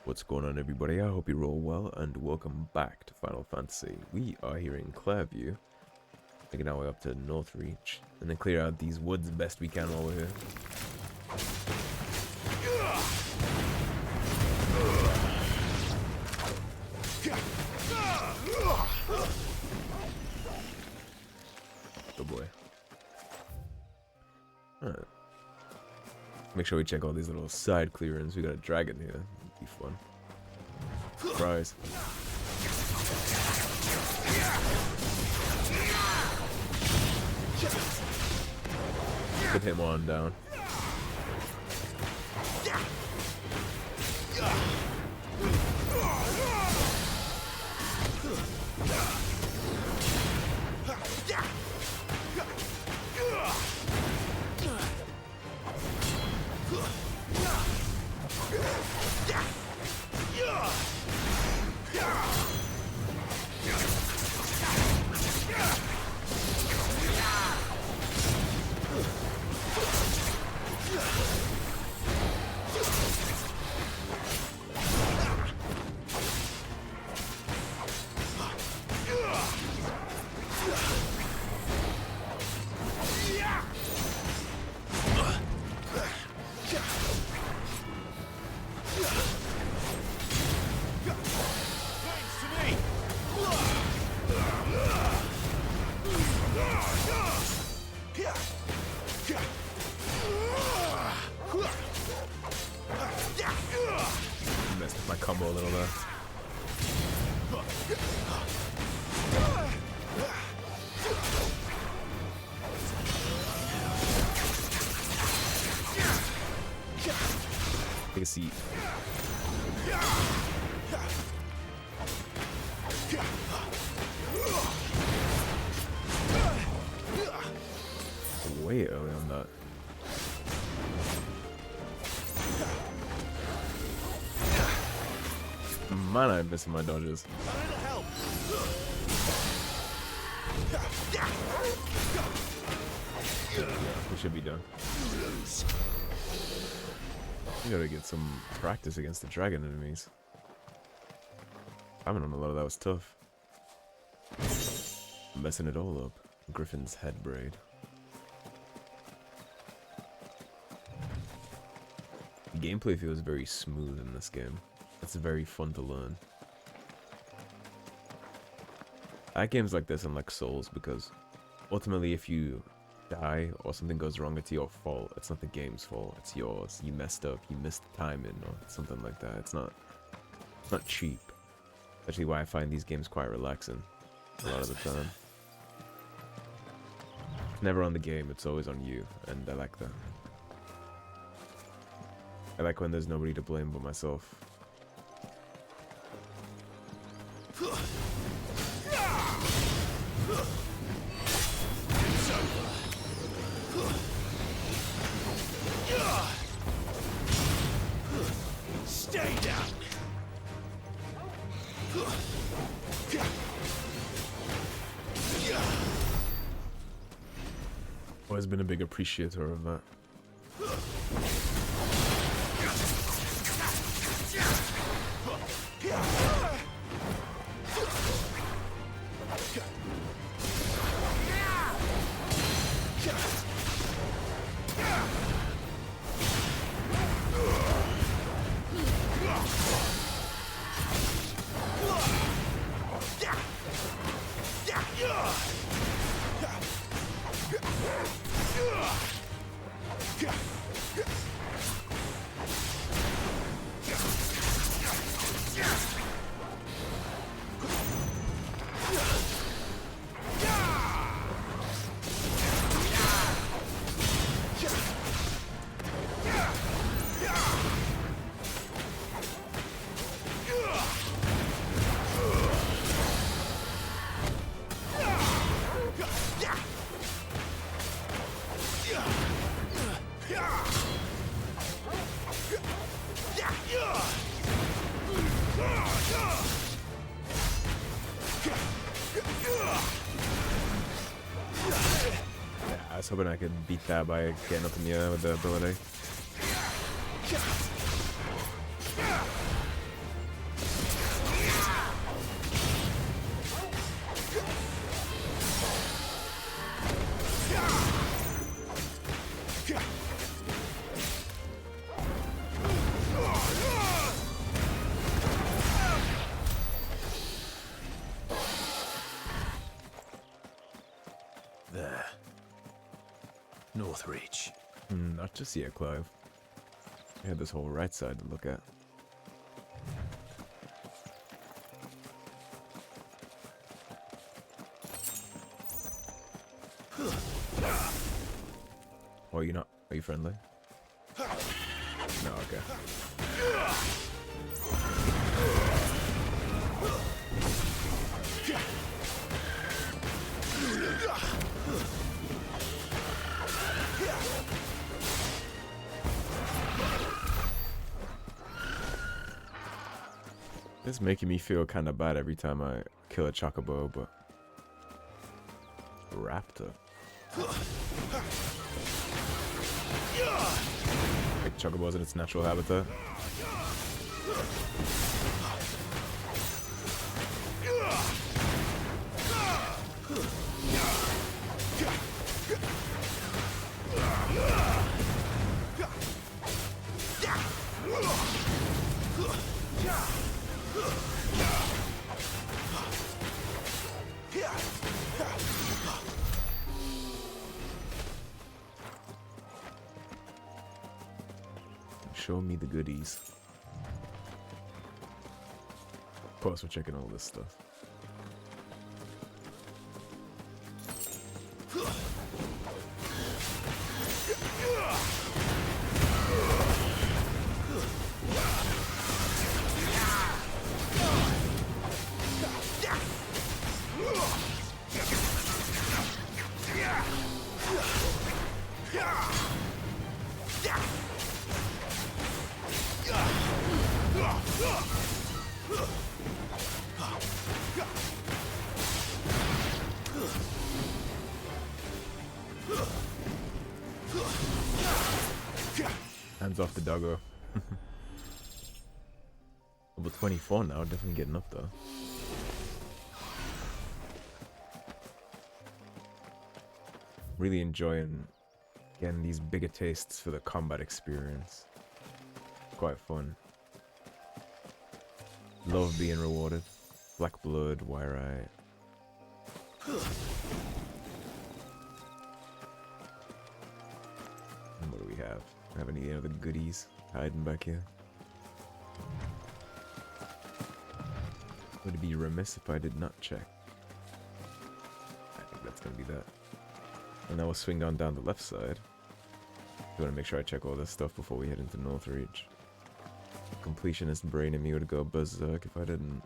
What's going on, everybody? I hope you're all well, and welcome back to Final Fantasy. We are here in Clairview, making our way up to Northreach, and then clear out these woods best we can while we're here. Oh boy. Alright. Make sure we check all these little side clearings. We got a dragon here. It'd be fun. Surprise. Put him on down. Messed with my combo a little there. Take a seat. Way early on that. Man, I'm missing my dodges. We should be done. We gotta get some practice against the dragon enemies. Timing on a lot of that was tough. Messing it all up. Griffin's head braid. The gameplay feels very smooth in this game. It's very fun to learn. I like games like this and like Souls because ultimately if you die or something goes wrong, it's your fault. It's not the game's fault. It's yours. You messed up. You missed the timing or something like that. It's not cheap. Especially why I find these games quite relaxing a lot of the time. It's never on the game. It's always on you, and I like that. I like when there's nobody to blame but myself. Stay down. Always been a big appreciator of that. I was hoping I could beat that by getting up in the air with the ability. Northreach. Not just yet, Clive. I had this whole right side to look at. Oh, you not? Are you friendly? No, okay. It's making me feel kind of bad every time I kill a chocobo, but raptor. Like chocobos in its natural habitat. Show me the goodies. Plus, we're checking all this stuff. Hands off the doggo. Level 24 now, definitely getting up though. Really enjoying getting these bigger tastes for the combat experience. Quite fun. Love being rewarded. Black blood, wire eye. And what do we have? Have any other goodies hiding back here? Would it be remiss if I did not check? I think that's gonna be that. And now we'll swing on down the left side. I want to make sure I check all this stuff before we head into Northreach. Completionist brain in me would go berserk if I didn't.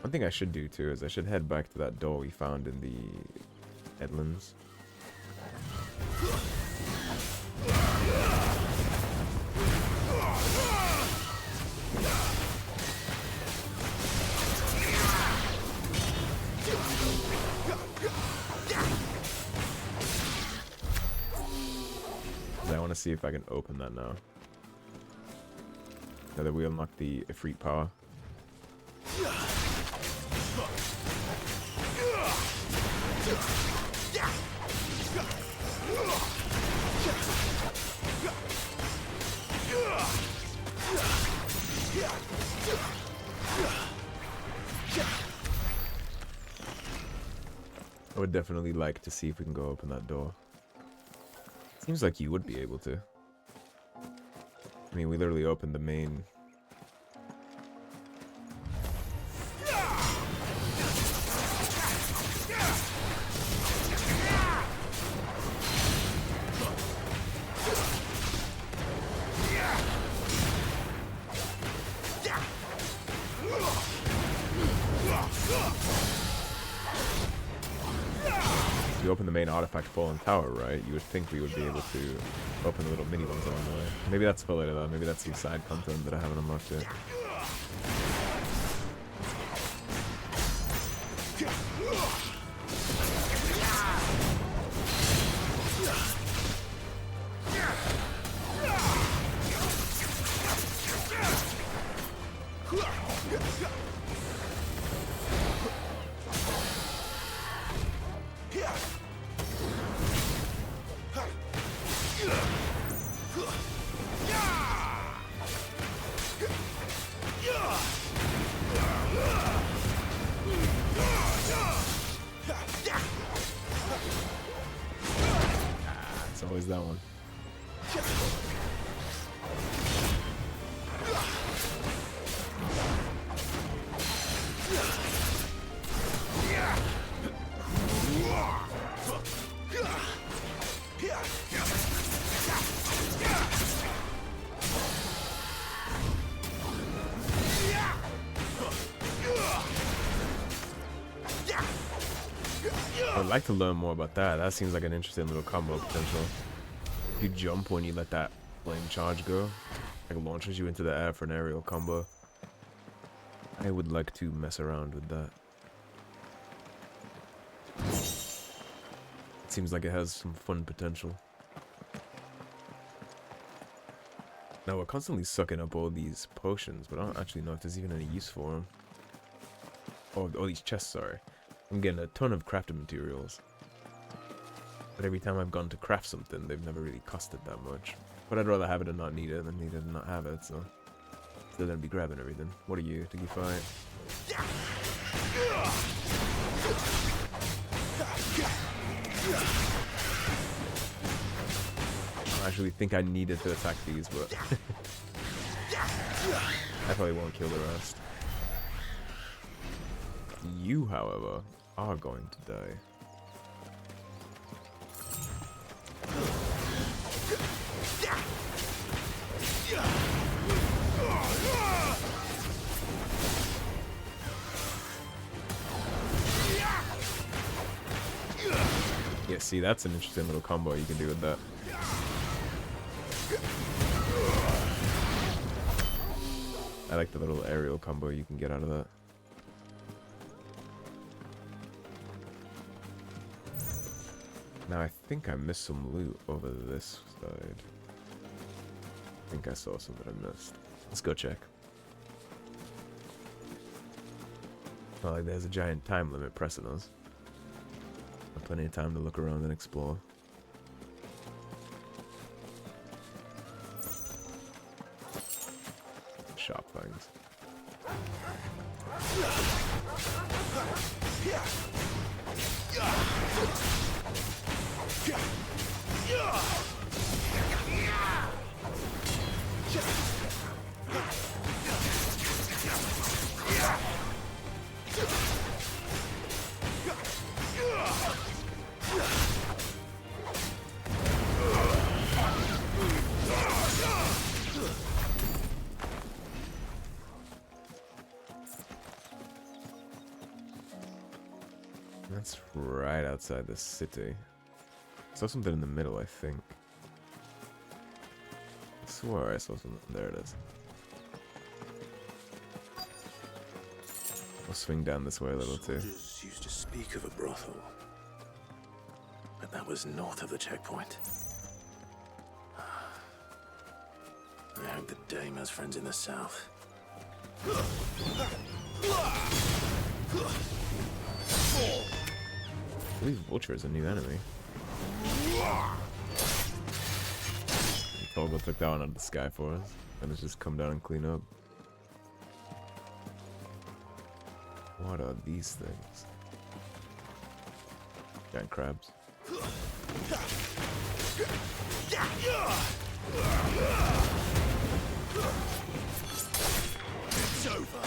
One thing I should do too is I should head back to that door we found in the Edlands. I want to see if I can open that now. Now that we unlock the Ifrit power. I would definitely like to see if we can go open that door. Seems like you would be able to. I mean, we literally opened the main... We opened the main artifact fallen tower, right? You would think we would be able to open the little mini ones along the way. Maybe that's for later though. Maybe that's the side content that I haven't unlocked yet. It's always that one. I'd like to learn more about that. That seems like an interesting little combo potential. If you jump when you let that flame charge go, like launches you into the air for an aerial combo. I would like to mess around with that. It seems like it has some fun potential. Now we're constantly sucking up all these potions, but I don't actually know if there's even any use for them. Oh, all these chests, sorry. I'm getting a ton of crafting materials. But every time I've gone to craft something, they've never really costed that much. But I'd rather have it and not need it than need it and not have it, so... Still gonna be grabbing everything. What are you? Did you fight? I actually think I needed to attack these, but... I probably won't kill the rest. You, however, are going to die. Yeah, see, that's an interesting little combo you can do with that. I like the little aerial combo you can get out of that. Now I think I missed some loot over this side. I think I saw something I missed. Let's go check. Not like there's a giant time limit pressing us. Plenty of time to look around and explore. Sharp things. That's right outside the city. I saw something in the middle, I think. I swore I saw something. There it is. We'll swing down this way a little too. Soldiers used to speak of a brothel, but that was north of the checkpoint. I hope the dame has friends in the south. I believe Vulture is a new enemy. Toggle took that one out of the sky for us. And it's just come down and clean up. What are these things? Giant crabs. It's over.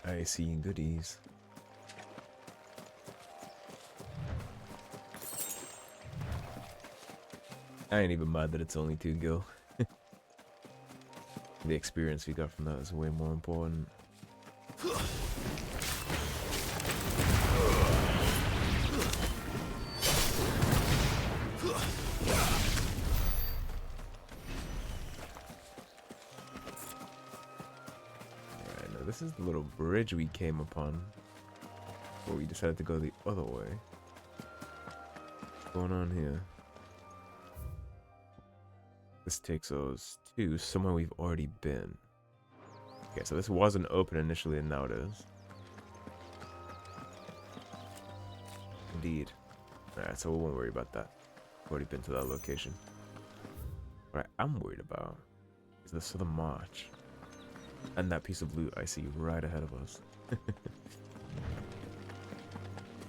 I see goodies. I ain't even mad that it's only 2 gil. The experience we got from that is way more important. Alright, now this is the little bridge we came upon. But we decided to go the other way. What's going on here? This takes us to somewhere we've already been. Okay, so this wasn't open initially and now it is. Indeed. Alright, so we won't worry about that. We've already been to that location. What I'm worried about is the Southern March. And that piece of loot I see right ahead of us.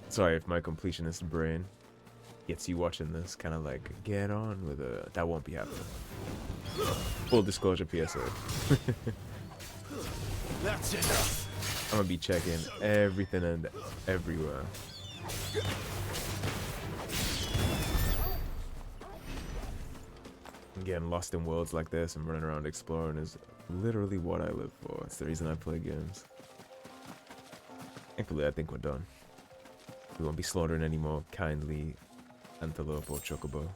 Sorry if my completionist brain gets you watching this kind of like, get on with it. That won't be happening. Full disclosure PSA. That's enough. I'm gonna be checking everything and everywhere. Getting lost in worlds like this and running around exploring is literally what I live for. It's the reason I play games. Thankfully, I think we're done. We won't be slaughtering any more kindly antelope or chocobo.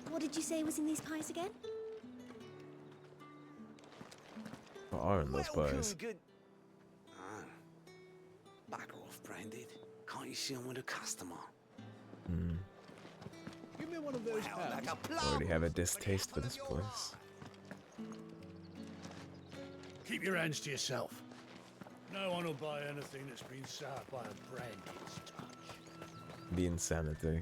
What did you say was in these pies again? What are in those pies? Good. Back off, Branded. Can't you see I'm with a customer? Give me one of those Well, like pounds. a plum. Already have a distaste for this place. Keep your hands to yourself. No one will buy anything that's been soured by a Branded's touch. The insanity.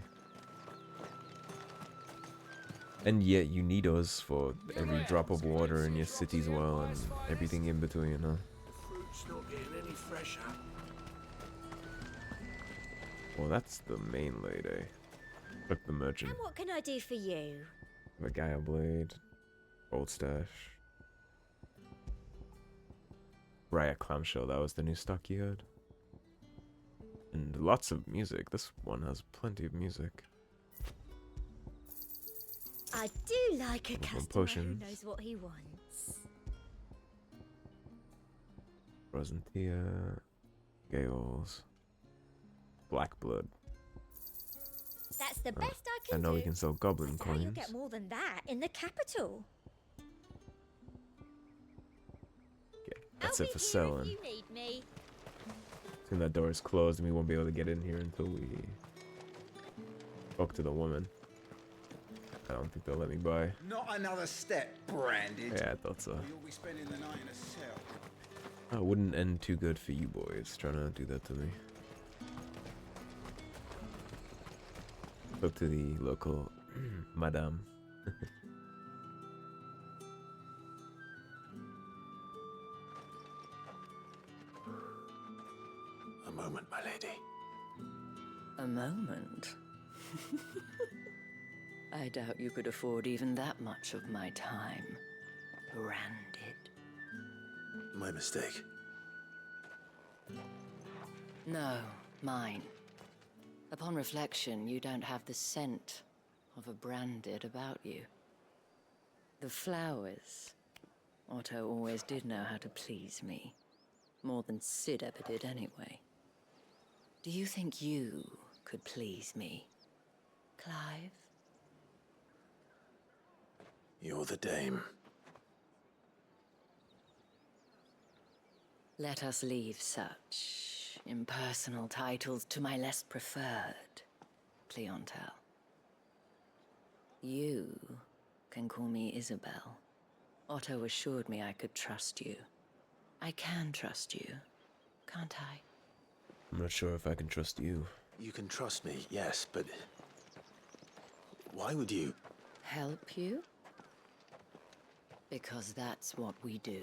And yet you need us for every drop of water in your city's well and everything in between, huh? Fruit's not getting any fresher. Well, that's the main lady. Look, the merchant. And what can I do for you? The Gaia blade. Old stash. Riot clamshell, that was the new stock you had. And lots of music. This one has plenty of music. I do like a Little customer potions. who knows what he wants. Frozen Tia. Gales. Black blood. That's the best I I can know do. we can sell goblin I doubt you'll coins. get more than that in the capital. Okay, that's I'll it be for here selling. if you need me. Soon that door is closed and we won't be able to get in here until we talk to the woman. I don't think they'll let me buy. Not another step, Branded. Yeah, I thought so. You'll be spending the night in a cell. That wouldn't end too good for you boys trying to do that to me. Spoke to the local madame. A moment, my lady. A moment? I doubt you could afford even that much of my time. Branded. My mistake. No, mine. Upon reflection, you don't have the scent of a branded about you. The flowers. Otto always did know how to please me. More than Sid ever did anyway. Do you think you could please me, Clive? You're the dame. Let us leave such impersonal titles to my less preferred clientele. You can call me Isabel. Otto assured me I could trust you. I can trust you, can't I? I'm not sure if I can trust you. You can trust me, yes, but why would you? Help you? Because that's what we do.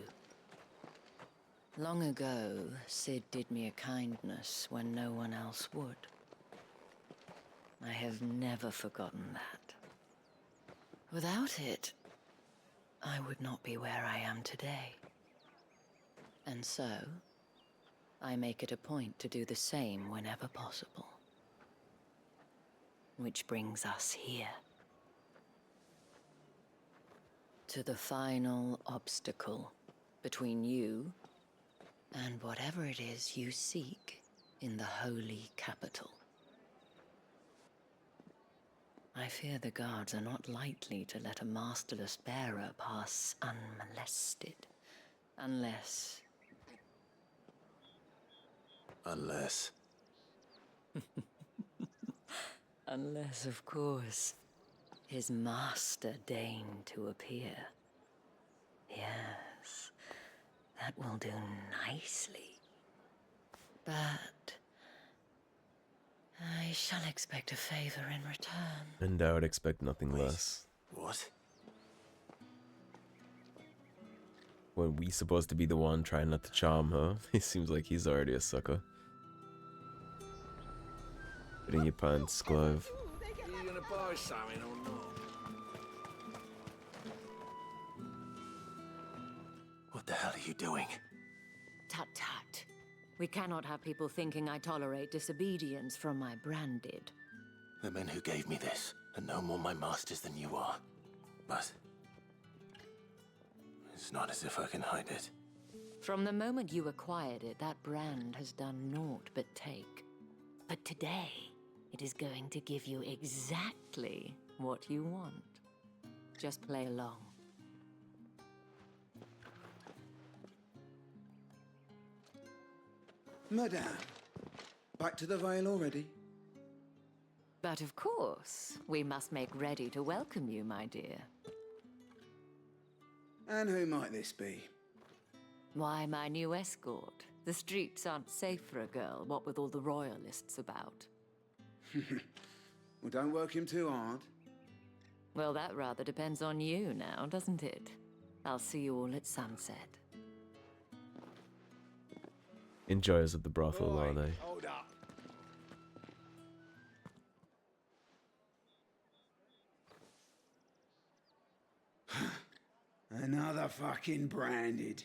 Long ago, Sid did me a kindness when no one else would. I have never forgotten that. Without it, I would not be where I am today. And so, I make it a point to do the same whenever possible. Which brings us here. To the final obstacle between you and whatever it is you seek in the holy capital. I fear the guards are not likely to let a masterless bearer pass unmolested. Unless... Unless... Unless, of course, his master deigned to appear. Yes, that will do nicely. But... I shall expect a favor in return. And I would expect nothing less. What? When we supposed to be the one trying not to charm her, it seems like he's already a sucker. Put in your pants, Clive. Are you gonna buy something or not? What the hell are you doing? Tut tut. We cannot have people thinking I tolerate disobedience from my branded. The men who gave me this are no more my masters than you are. But... it's not as if I can hide it. From the moment you acquired it, that brand has done naught but take. But today, it is going to give you exactly what you want. Just play along. Madame, back to the Vale already? But of course, we must make ready to welcome you, my dear. And who might this be? Why, my new escort. The streets aren't safe for a girl, what with all the royalists about. Well, don't work him too hard. Well, that rather depends on you now, doesn't it? I'll see you all at sunset. Enjoyers of the brothel, are they? Hold up. Another fucking branded.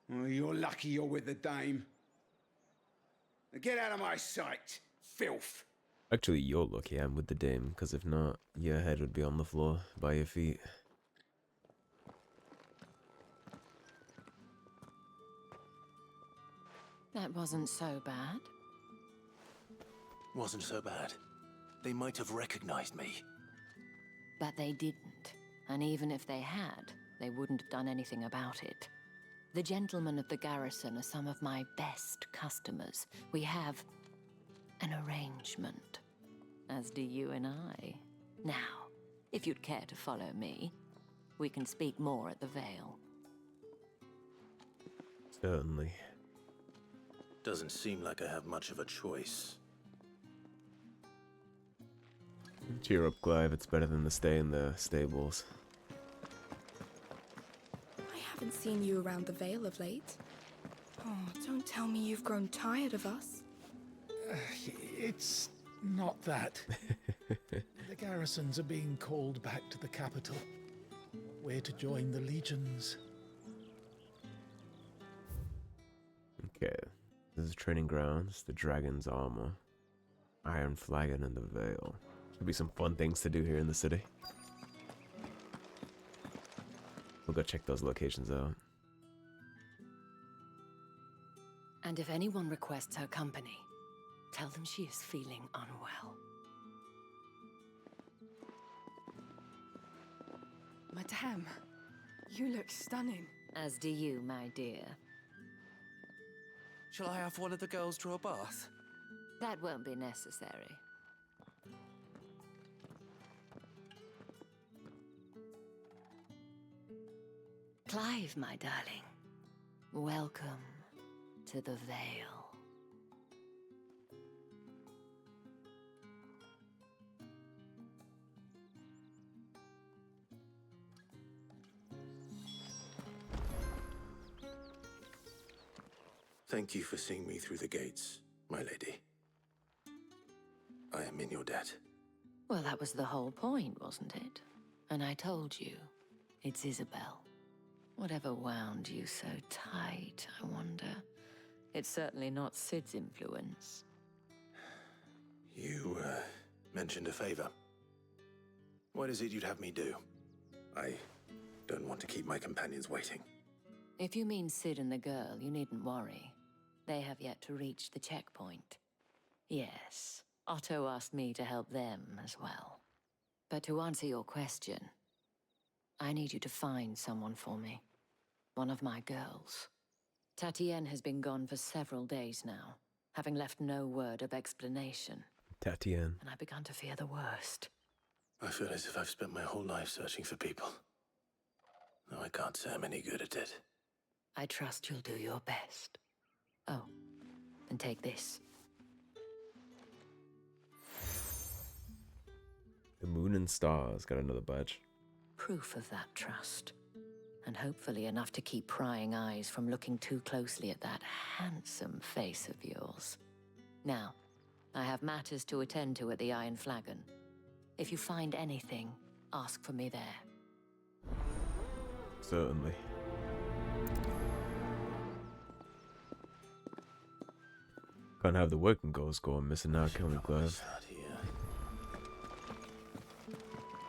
Well, you're lucky you're with the dame. Now get out of my sight, filth. Actually, you're lucky I'm with the dame, because if not, your head would be on the floor by your feet. That wasn't so bad. Wasn't so bad. They might have recognized me. But they didn't. And even if they had, they wouldn't have done anything about it. The gentlemen of the garrison are some of my best customers. We have an arrangement, as do you and I. Now, if you'd care to follow me, we can speak more at the Vale. Certainly. Doesn't seem like I have much of a choice. Cheer up, Clive. It's better than the stay in the stables. I haven't seen you around the Vale of late. Oh, don't tell me you've grown tired of us. It's not that. The garrisons are being called back to the capital. We're to join the legions. Okay. This is training grounds, the dragon's armor, iron flagon, and the veil. Should be some fun things to do here in the city. We'll go check those locations out. And if anyone requests her company, tell them she is feeling unwell. Madame, you look stunning. As do you, my dear. Shall I have one of the girls draw a bath? That won't be necessary. Clive, my darling. Welcome to the Vale. Thank you for seeing me through the gates, my lady. I am in your debt. Well, that was the whole point, wasn't it? And I told you, it's Isabel. Whatever wound you so tight, I wonder. It's certainly not Sid's influence. You, mentioned a favor. What is it you'd have me do? I don't want to keep my companions waiting. If you mean Sid and the girl, you needn't worry. They have yet to reach the checkpoint. Yes, Otto asked me to help them as well. But to answer your question, I need you to find someone for me. One of my girls. Tatienne has been gone for several days now, having left no word of explanation. Tatienne. And I began to fear the worst. I feel as if I've spent my whole life searching for people. No, I can't say I'm any good at it. I trust you'll do your best. Oh, and take this. The moon and stars got another badge. Proof of that trust. And hopefully enough to keep prying eyes from looking too closely at that handsome face of yours. Now, I have matters to attend to at the Iron Flagon. If you find anything, ask for me there. Certainly. Can't have the working goals going missing out, can we, Clive? Out here.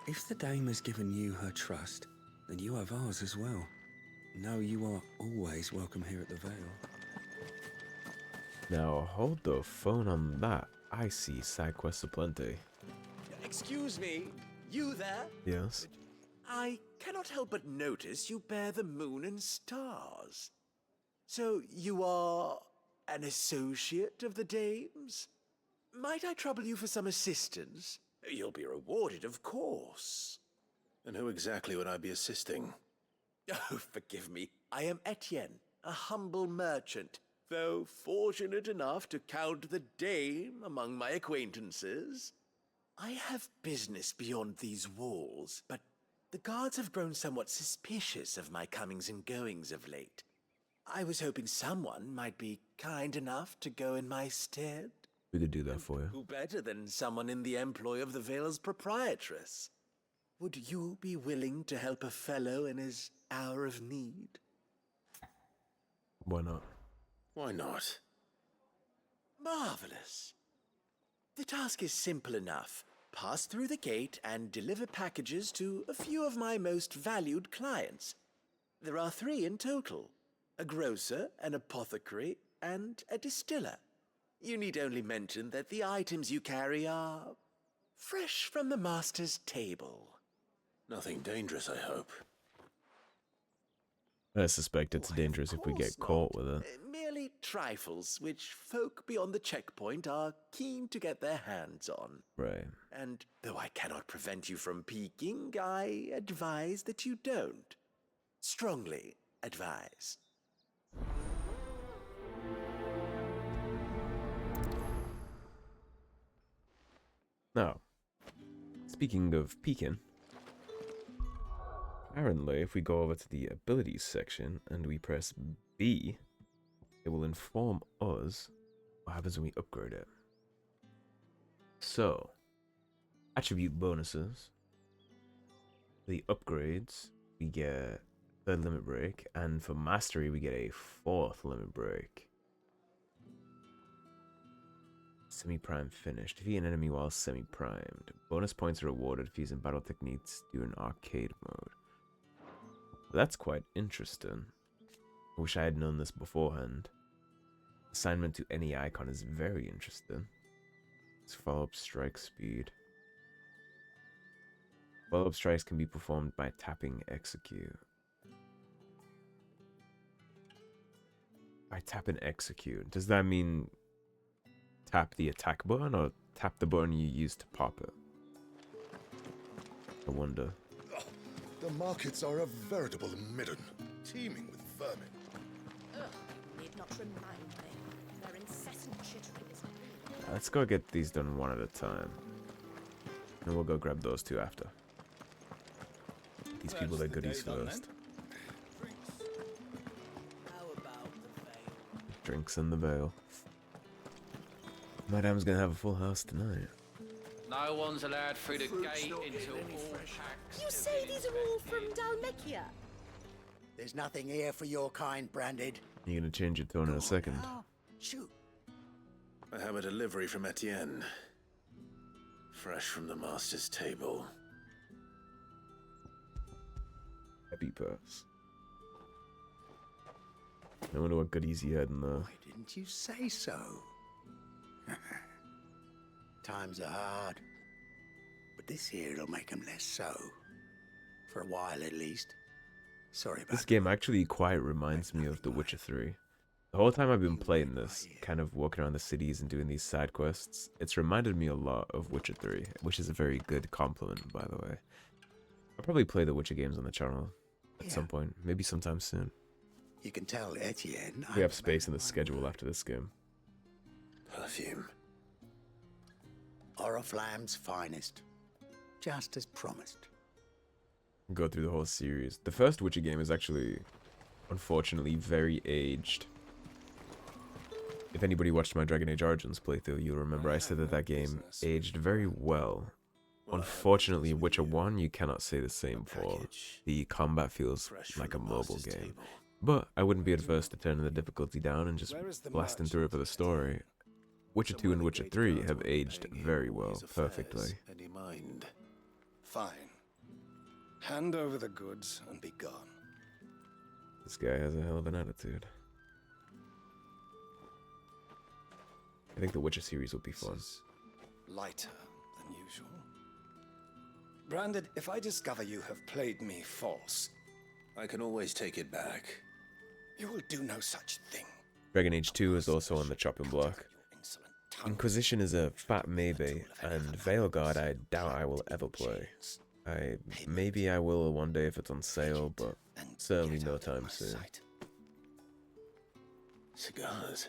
If the dame has given you her trust, then you have ours as well. No, you are always welcome here at the Vale. Now, hold the phone on that. I see side quests aplenty. Excuse me, you there? Yes? I cannot help but notice you bear the moon and stars. So you are an associate of the dame's? Might I trouble you for some assistance? You'll be rewarded, of course. And who exactly would I be assisting? Oh, forgive me. I am Etienne, a humble merchant, though fortunate enough to count the dame among my acquaintances. I have business beyond these walls, but the guards have grown somewhat suspicious of my comings and goings of late. I was hoping someone might be kind enough to go in my stead. We could do that for you. Who better than someone in the employ of the Vale's proprietress? Would you be willing to help a fellow in his hour of need? Why not? Why not? Marvelous. The task is simple enough. Pass through the gate and deliver packages to a few of my most valued clients. There are 3 in total. A grocer, an apothecary, and a distiller. You need only mention that the items you carry are fresh from the master's table. Nothing dangerous, I hope. I suspect it's Why, dangerous of if we course get caught not. with it. Merely trifles which folk beyond the checkpoint are keen to get their hands on. Right. And though I cannot prevent you from peeking, I advise that you don't. Strongly advise. Now, speaking of peeking, apparently if we go over to the abilities section and we press B, it will inform us what happens when we upgrade it. So, attribute bonuses. The upgrades, we get 3rd limit break, and for mastery we get a 4th limit break. Semi-prime finish. Defeat an enemy while semi-primed. Bonus points are awarded if using battle techniques during arcade mode. That's quite interesting. I wish I had known this beforehand. Assignment to any icon is very interesting. Let's follow up strike speed. Follow-up strikes can be performed by tapping execute. By tapping execute. Does that mean tap the attack button or tap the button you use to pop it? I wonder. The markets are a veritable midden, teeming with vermin. Ugh, need not remind me. Their incessant chittering is Let's go get these done one at a time. And we'll go grab those 2 after. These people, their goodies first. How about the Vale? Drinks in the Vale. Madame's gonna have a full house tonight. No one's allowed through the gate until all packs. You say these are all from Dalmekia? There's nothing here for your kind, Branded. You're gonna change your tone in a second. Shoot. I have a delivery from Etienne. Fresh from the master's table. Happy purse. I wonder what goodies he had in there. Why didn't you say so? Times are hard. but this here'll make them less so. For a while, at least. Sorry about This game actually quite reminds me of The Witcher 3. The whole time I've been playing this, kind of walking around the cities and doing these side quests, it's reminded me a lot of Witcher 3, which is a very good compliment, by the way. I'll probably play the Witcher games on the channel at some point, maybe sometime soon. You can tell Etienne. We have space in the schedule after this game. Perfume. Oriflamme's finest. Just as promised. Go through the whole series. The first Witcher game is actually, unfortunately, very aged. If anybody watched my Dragon Age Origins playthrough, you'll remember I said that that game aged very well. Unfortunately, Witcher 1 you cannot say the same for. The combat feels like a mobile game. But I wouldn't be adverse to turning the difficulty down and just blasting through it for the story. Witcher 2 and Witcher 3 have aged very well, perfectly. Any mind? Fine. Hand over the goods and be gone. This guy has a hell of an attitude. I think the Witcher series will be fun. Lighter than usual. Branded, if I discover you have played me false, I can always take it back. you will do no such thing. Dragon Age 2 is also on the chopping block. Inquisition is a fat maybe, and Veilguard I doubt I will ever play. Maybe I will one day if it's on sale, but certainly no time soon. Cigars.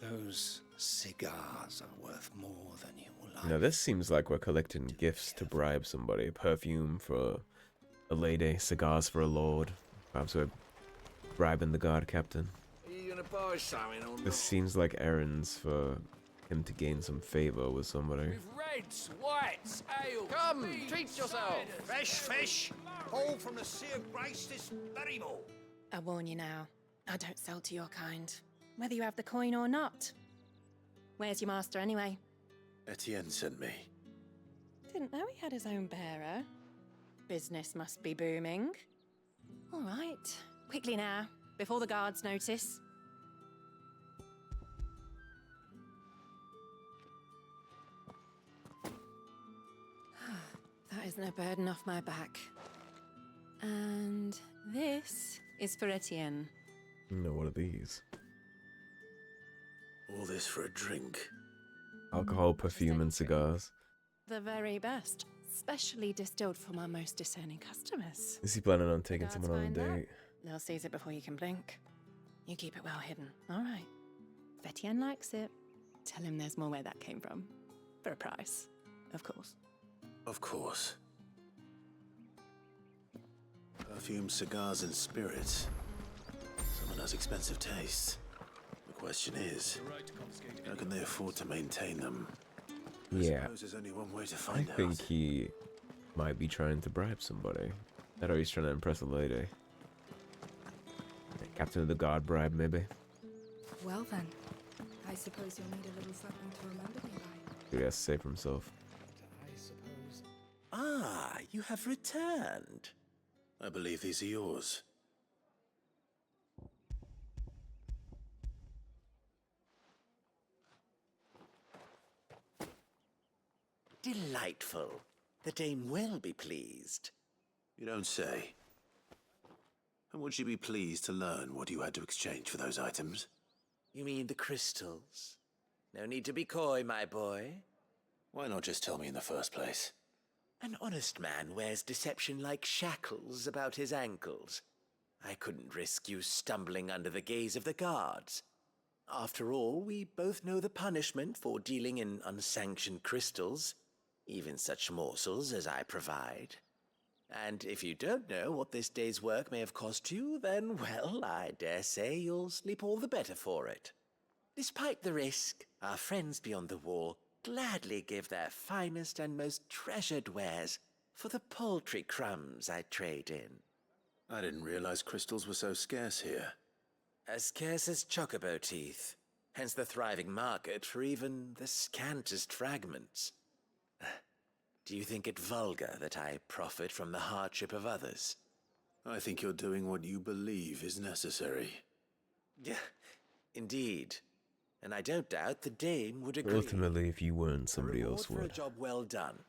Those cigars are worth more than you will like. Now this seems like we're collecting gifts to bribe somebody. Perfume for a lady, cigars for a lord. Perhaps we're bribing the guard captain. Are you gonna buy something or This seems like errands for him to gain some favor with somebody. Reds, whites, ale. Come, treat yourself. Fresh fish, all from the Sea of Grace this very morning. I warn you now, I don't sell to your kind, whether you have the coin or not. Where's your master anyway? Etienne sent me. Didn't know he had his own bearer. Business must be booming. All right, quickly now, before the guards notice. That isn't a burden off my back. And this is for Etienne. No, what are these? All this for a drink. Alcohol, perfume, and cigars. The very best, specially distilled for my most discerning customers. Is he planning on taking Guards someone on a find out. date? They'll seize it before you can blink. You keep it well hidden, all right? If Etienne likes it, tell him there's more where that came from. For a price, of course. Of course. Perfume, cigars, and spirits. Someone has expensive tastes. The question is, how can they afford to maintain them? Yeah, Suppose there's only one way to I find out. think he might be trying to bribe somebody. That or he's trying to impress a lady. Captain of the guard bribe, maybe? Well then, I suppose you'll need a little something to remember me by. He has to say for himself. I suppose. Ah, you have returned. I believe these are yours. Delightful. The dame will be pleased. You don't say. And would she be pleased to learn what you had to exchange for those items? You mean the crystals? No need to be coy, my boy. Why not just tell me in the first place? An honest man wears deception like shackles about his ankles. I couldn't risk you stumbling under the gaze of the guards. After all, we both know the punishment for dealing in unsanctioned crystals, even such morsels as I provide. And if you don't know what this day's work may have cost you, then, well, I dare say you'll sleep all the better for it. Despite the risk, our friends beyond the wall gladly give their finest and most treasured wares for the paltry crumbs I trade in. I didn't realize crystals were so scarce here. As scarce as chocobo teeth, hence the thriving market for even the scantest fragments. Do you think it vulgar that I profit from the hardship of others? I think you're doing what you believe is necessary. Yeah, indeed. and I don't doubt the dame would agree. Ultimately, if you weren't, somebody Reward else for a would. job well done.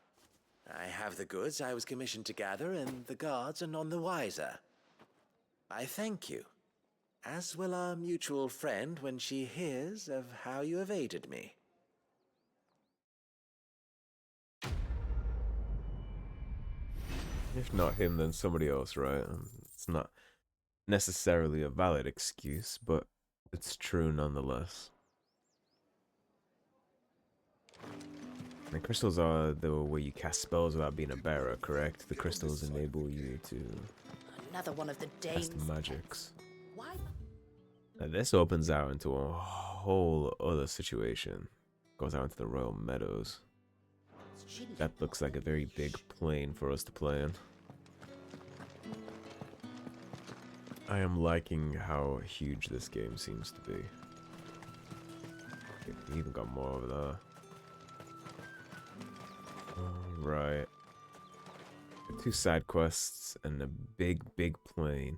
I have the goods I was commissioned to gather, and the guards are none the wiser. I thank you, as will our mutual friend when she hears of how you have aided me. If not him, then somebody else, right? It's not necessarily a valid excuse, but it's true nonetheless. The crystals are the way you cast spells without being a bearer, correct? The crystals enable you to Another one of the cast dames. magics. Why? Now this opens out into a whole other situation. Goes out into the Royal Meadows. That looks like a very big plane for us to play in. I am liking how huge this game seems to be. We even got more over there. Alright. 2 side quests and a big plane.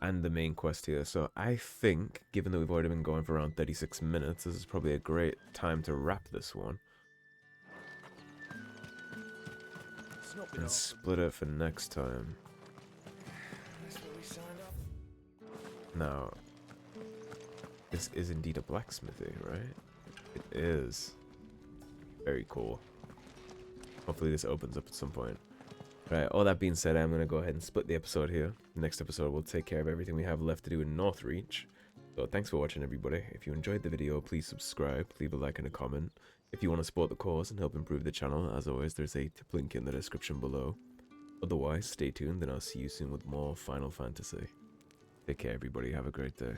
And the main quest here. So I think, given that we've already been going for around 36 minutes, this is probably a great time to wrap this one. And split it for next time. Now, this is indeed a blacksmithy, right? It is. Very cool. Hopefully this opens up at some point. Right, all that being said, I'm going to go ahead and split the episode here. Next episode, we'll take care of everything we have left to do in Northreach. So thanks for watching, everybody. If you enjoyed the video, please subscribe, leave a like and a comment. If you want to support the cause and help improve the channel, as always, there's a tip link in the description below. Otherwise, stay tuned and I'll see you soon with more Final Fantasy. Take care, everybody. Have a great day.